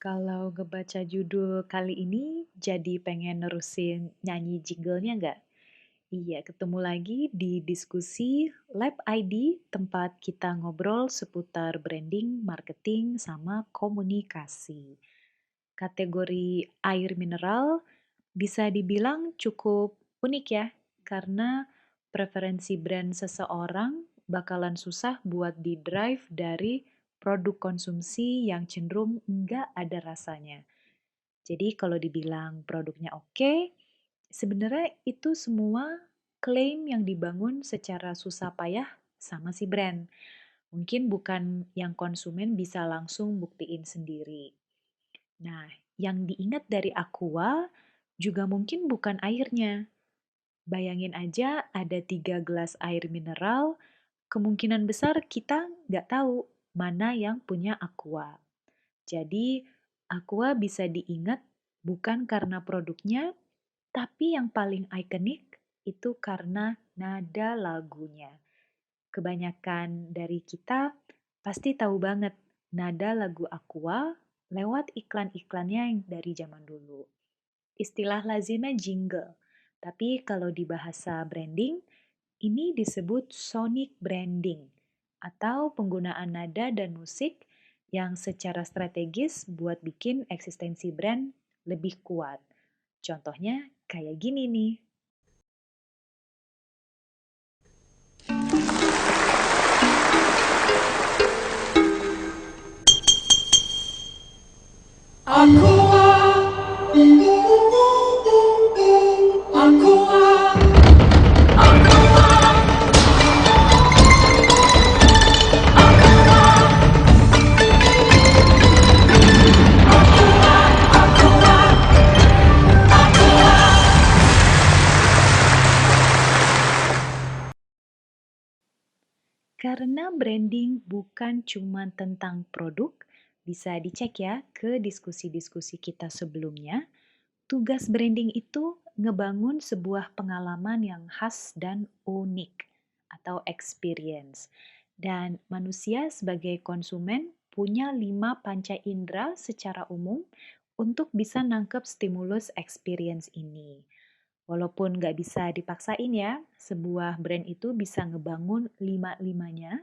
Kalau ngebaca judul kali ini, jadi pengen nerusin nyanyi jinglenya nggak? Iya, ketemu lagi di diskusi Lab ID, tempat kita ngobrol seputar branding, marketing, sama komunikasi. Kategori air mineral bisa dibilang cukup unik ya, karena preferensi brand seseorang bakalan susah buat di-drive dari produk konsumsi yang cenderung nggak ada rasanya. Jadi kalau dibilang produknya oke, sebenarnya itu semua klaim yang dibangun secara susah payah sama si brand. Mungkin bukan yang konsumen bisa langsung buktiin sendiri. Nah, yang diingat dari Aqua juga mungkin bukan airnya. Bayangin aja ada 3 gelas air mineral, kemungkinan besar kita nggak tahu mana yang punya Aqua. Jadi, Aqua bisa diingat bukan karena produknya, tapi yang paling ikonik itu karena nada lagunya. Kebanyakan dari kita pasti tahu banget nada lagu Aqua lewat iklan-iklannya yang dari zaman dulu. Istilah lazimnya jingle, tapi kalau di bahasa branding, ini disebut sonic branding atau penggunaan nada dan musik yang secara strategis buat bikin eksistensi brand lebih kuat. Contohnya kayak gini nih. Aqua, Aqua, Karena branding bukan cuma tentang produk, bisa dicek ya ke diskusi-diskusi kita sebelumnya. Tugas branding itu ngebangun sebuah pengalaman yang khas dan unik atau experience. Dan manusia sebagai konsumen punya 5 panca indera secara umum untuk bisa nangkep stimulus experience ini. Walaupun nggak bisa dipaksain ya, sebuah brand itu bisa ngebangun lima-limanya,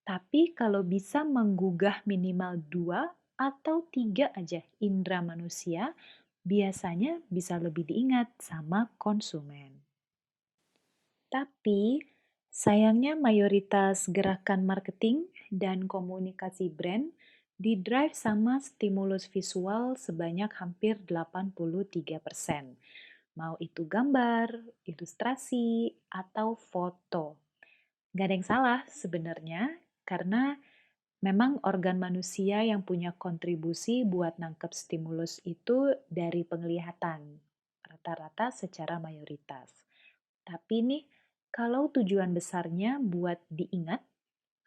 tapi kalau bisa menggugah minimal 2 atau 3 aja indera manusia, biasanya bisa lebih diingat sama konsumen. Tapi, sayangnya mayoritas gerakan marketing dan komunikasi brand di-drive sama stimulus visual sebanyak hampir 83%. Mau itu gambar, ilustrasi, atau foto. Gak ada yang salah sebenarnya, karena memang organ manusia yang punya kontribusi buat nangkep stimulus itu dari penglihatan, rata-rata secara mayoritas. Tapi nih, kalau tujuan besarnya buat diingat,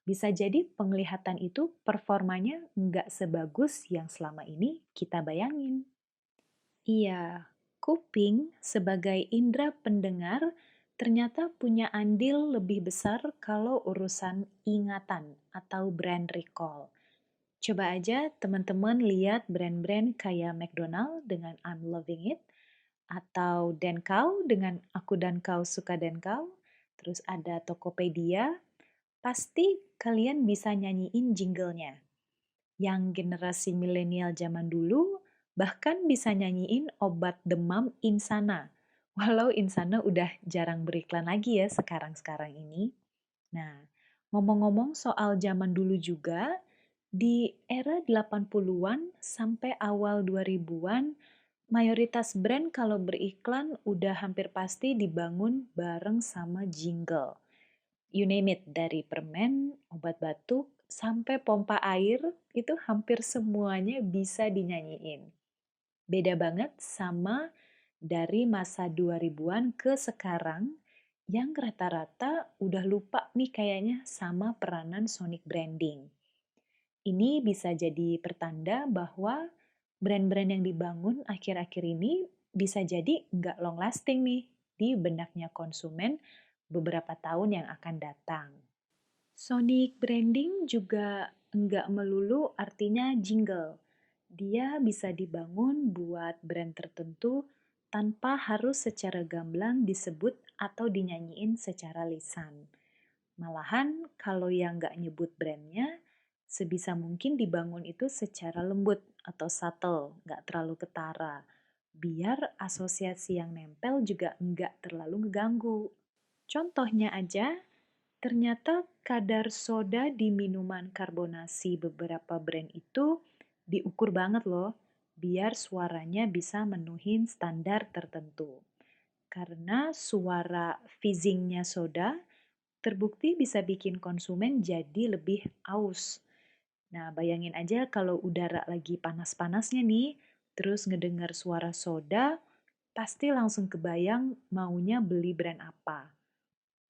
bisa jadi penglihatan itu performanya nggak sebagus yang selama ini kita bayangin. Iya, kuping sebagai indera pendengar ternyata punya andil lebih besar kalau urusan ingatan atau brand recall. Coba aja teman-teman lihat brand-brand kayak McDonald dengan I'm Loving It, atau Denkau dengan Aku dan Kau Suka Denkau, terus ada Tokopedia, pasti kalian bisa nyanyiin jinglenya. Yang generasi milenial zaman dulu bahkan bisa nyanyiin obat demam Insana. Walau Insana udah jarang beriklan lagi ya sekarang-sekarang ini. Nah, ngomong-ngomong soal zaman dulu juga, di era 80-an sampai awal 2000-an, mayoritas brand kalau beriklan udah hampir pasti dibangun bareng sama jingle. You name it, dari permen, obat batuk, sampai pompa air, itu hampir semuanya bisa dinyanyiin. Beda banget sama dari masa 2000-an ke sekarang, yang rata-rata udah lupa nih kayaknya sama peranan sonic branding. Ini bisa jadi pertanda bahwa brand-brand yang dibangun akhir-akhir ini bisa jadi nggak long lasting nih di benaknya konsumen beberapa tahun yang akan datang. Sonic branding juga nggak melulu artinya jingle. Dia bisa dibangun buat brand tertentu tanpa harus secara gamblang disebut atau dinyanyiin secara lisan. Malahan kalau yang nggak nyebut brandnya, sebisa mungkin dibangun itu secara lembut atau subtle, nggak terlalu ketara. Biar asosiasi yang nempel juga nggak terlalu ngeganggu. Contohnya aja, ternyata kadar soda di minuman karbonasi beberapa brand itu diukur banget loh, biar suaranya bisa menuhin standar tertentu. Karena suara fizzingnya soda terbukti bisa bikin konsumen jadi lebih aus. Nah, bayangin aja kalau udara lagi panas-panasnya nih, terus ngedengar suara soda, pasti langsung kebayang maunya beli brand apa.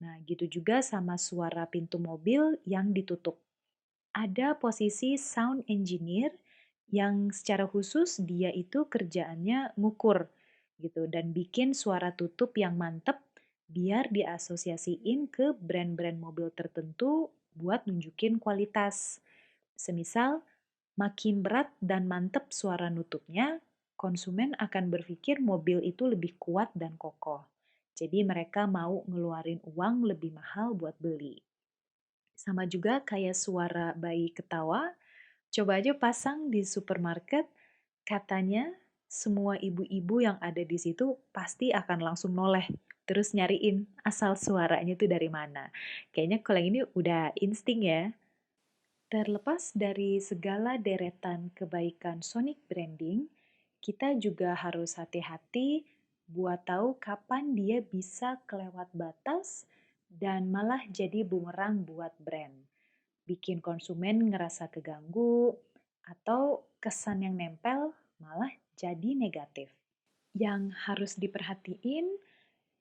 Nah, gitu juga sama suara pintu mobil yang ditutup. Ada posisi sound engineer yang secara khusus dia itu kerjaannya ngukur gitu dan bikin suara tutup yang mantep biar diasosiasiin ke brand-brand mobil tertentu buat nunjukin kualitas. Semisal, makin berat dan mantep suara nutupnya, konsumen akan berpikir mobil itu lebih kuat dan kokoh. Jadi mereka mau ngeluarin uang lebih mahal buat beli. Sama juga kayak suara bayi ketawa, coba aja pasang di supermarket, katanya semua ibu-ibu yang ada di situ pasti akan langsung noleh, terus nyariin asal suaranya itu dari mana. Kayaknya kalau yang ini udah insting ya. Terlepas dari segala deretan kebaikan sonic branding, kita juga harus hati-hati buat tahu kapan dia bisa kelewat batas dan malah jadi bumerang buat brand. Bikin konsumen ngerasa keganggu atau kesan yang nempel malah jadi negatif. Yang harus diperhatiin,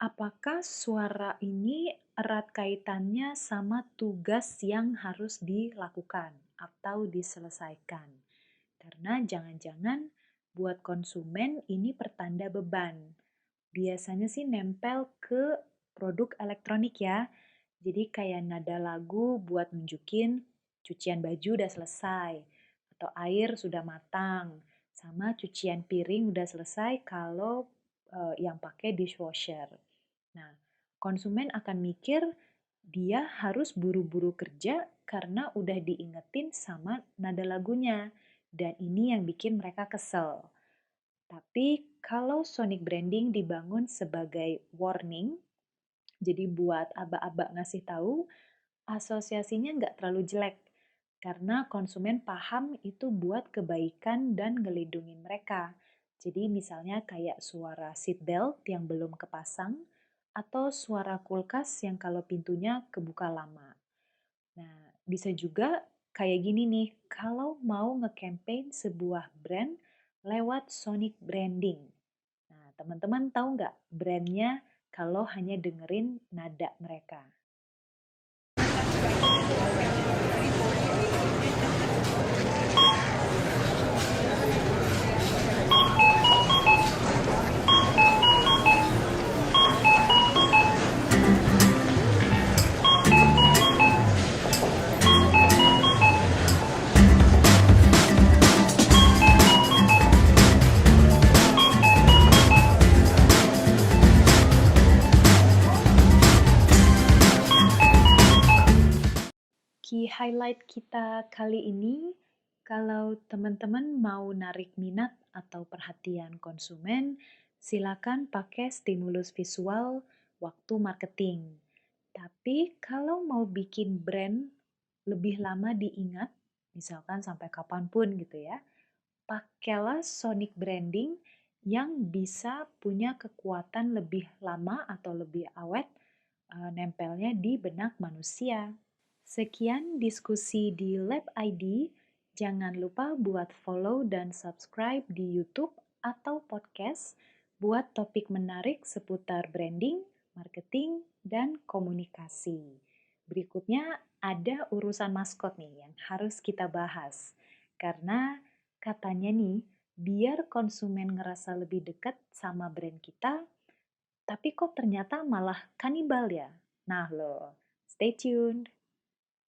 apakah suara ini erat kaitannya sama tugas yang harus dilakukan atau diselesaikan? Karena jangan-jangan buat konsumen ini pertanda beban. Biasanya sih nempel ke produk elektronik ya. Jadi kayak nada lagu buat nunjukin cucian baju udah selesai atau air sudah matang sama cucian piring udah selesai kalau yang pakai dishwasher. Nah, konsumen akan mikir dia harus buru-buru kerja karena udah diingetin sama nada lagunya. Dan ini yang bikin mereka kesel. Tapi kalau sonic branding dibangun sebagai warning, jadi buat aba-aba ngasih tahu, asosiasinya nggak terlalu jelek. Karena konsumen paham itu buat kebaikan dan ngelindungin mereka. Jadi misalnya kayak suara seatbelt yang belum kepasang, atau suara kulkas yang kalau pintunya kebuka lama. Nah, bisa juga kayak gini nih, kalau mau nge-campaign sebuah brand lewat sonic branding. Nah, teman-teman tahu nggak brandnya kalau hanya dengerin nada mereka? Key highlight kita kali ini, kalau teman-teman mau narik minat atau perhatian konsumen, silakan pakai stimulus visual waktu marketing. Tapi kalau mau bikin brand lebih lama diingat, misalkan sampai kapanpun gitu ya, pakailah sonic branding yang bisa punya kekuatan lebih lama atau lebih awet nempelnya di benak manusia. Sekian diskusi di Lab ID. Jangan lupa buat follow dan subscribe di YouTube atau podcast buat topik menarik seputar branding, marketing, dan komunikasi. Berikutnya ada urusan maskot nih yang harus kita bahas. Karena katanya nih, biar konsumen ngerasa lebih dekat sama brand kita, tapi kok ternyata malah kanibal ya? Nah loh, stay tuned.